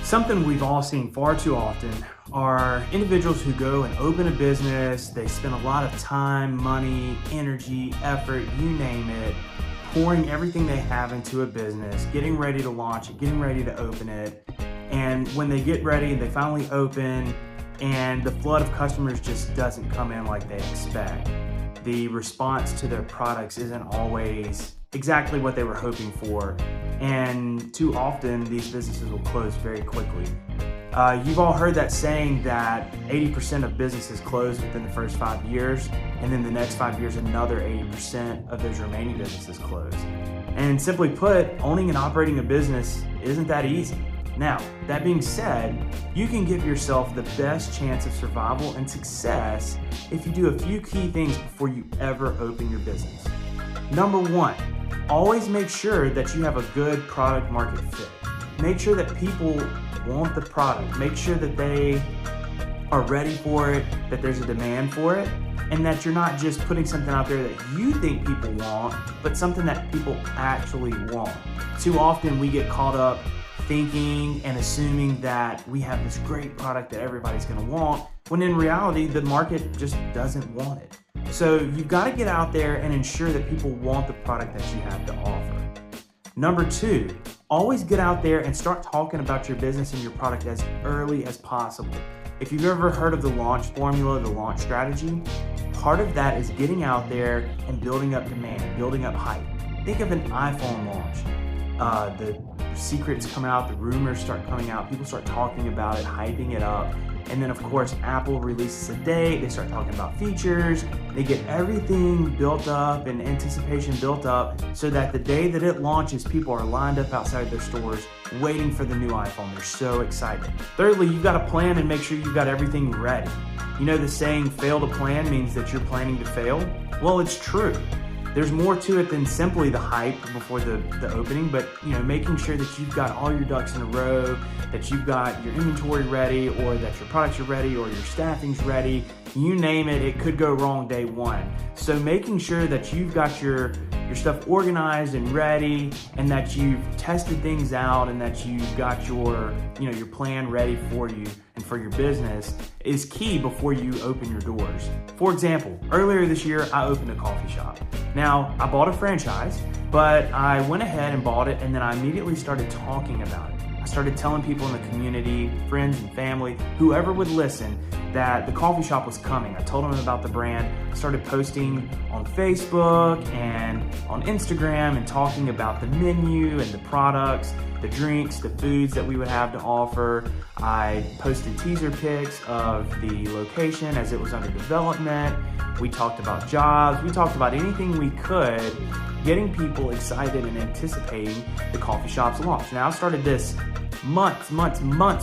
Something we've all seen far too often are individuals who go and open a business. They spend a lot of time, money, energy, effort, you name it, pouring everything they have into a business, getting ready to launch it, getting ready to open it. And when they get ready, they finally open and the flood of customers just doesn't come in like they expect. The response to their products isn't always exactly what they were hoping for. And too often these businesses will close very quickly. You've all heard that saying that 80% of businesses close within the first 5 years, and then the next 5 years, another 80% of those remaining businesses close. And simply put, owning and operating a business isn't that easy. Now, that being said, you can give yourself the best chance of survival and success if you do a few key things before you ever open your business. Number one, always make sure that you have a good product market fit. Make sure that people want the product. Make sure that they are ready for it, that there's a demand for it, and that you're not just putting something out there that you think people want, but something that people actually want. Too often we get caught up thinking and assuming that we have this great product that everybody's gonna want, when in reality, the market just doesn't want it. So you've got to get out there and ensure that people want the product that you have to offer. Number two, always get out there and start talking about your business and your product as early as possible. If you've ever heard of the launch formula, the launch strategy, part of that is getting out there and building up demand, building up hype. Think of an iPhone launch. The secrets come out, the rumors start coming out, people start talking about it, hyping it up. And then of course, Apple releases a date, they start talking about features, they get everything built up and anticipation built up so that the day that it launches, people are lined up outside their stores waiting for the new iPhone. They're so excited. Thirdly, you've got to plan and make sure you've got everything ready. You know the saying, fail to plan means that you're planning to fail? Well, it's true. There's more to it than simply the hype before the opening, but making sure that you've got all your ducks in a row, that you've got your inventory ready, or that your products are ready, or your staffing's ready. You name it, it could go wrong day one. So making sure that you've got your stuff organized and ready, and that you've tested things out, and that you've got your plan ready for you and for your business is key before you open your doors. For example, earlier this year, I opened a coffee shop. Now, I bought a franchise, but I went ahead and bought it, and then I immediately started talking about it. I started telling people in the community, friends and family, whoever would listen, that the coffee shop was coming. I told them about the brand. I started posting on Facebook and on Instagram and talking about the menu and the products, the drinks, the foods that we would have to offer. I posted teaser pics of the location as it was under development. We talked about jobs. We talked about anything we could, getting people excited and anticipating the coffee shop's launch. Now, I started this months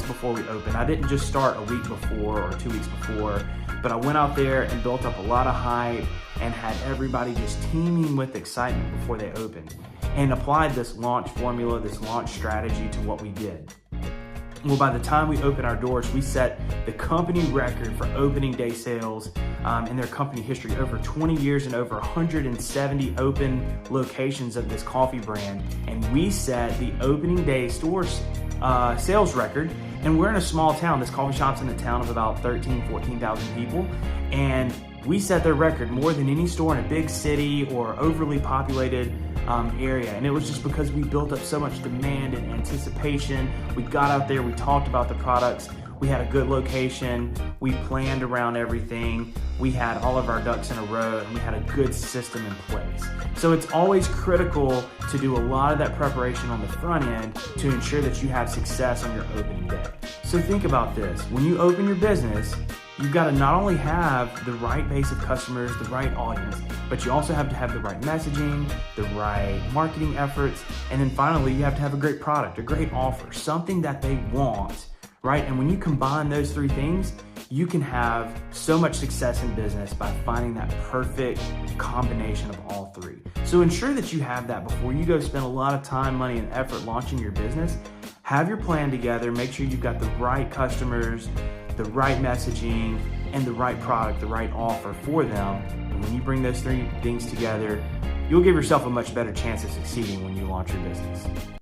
before we opened. I didn't just start a week before or 2 weeks before, but I went out there and built up a lot of hype and had everybody just teeming with excitement before they opened, and applied this launch formula, this launch strategy to what we did. Well, by the time we opened our doors, we set the company record for opening day sales in their company history, over 20 years and over 170 open locations of this coffee brand. And we set the opening day stores sales record. And we're in a small town. This coffee shop's in a town of about 14,000 people. And we set their record more than any store in a big city or overly populated area. And it was just because we built up so much demand and anticipation. We got out there, we talked about the products, we had a good location, we planned around everything, we had all of our ducks in a row, and we had a good system in place. So it's always critical to do a lot of that preparation on the front end to ensure that you have success on your opening day. So think about this. When you open your business, you've got to not only have the right base of customers, the right audience, but you also have to have the right messaging, the right marketing efforts, and then finally, you have to have a great product, a great offer, something that they want, right? And when you combine those three things, you can have so much success in business by finding that perfect combination of all three. So ensure that you have that before you go spend a lot of time, money, and effort launching your business. Have your plan together, make sure you've got the right customers, the right messaging, and the right product, the right offer for them. And when you bring those three things together, you'll give yourself a much better chance of succeeding when you launch your business.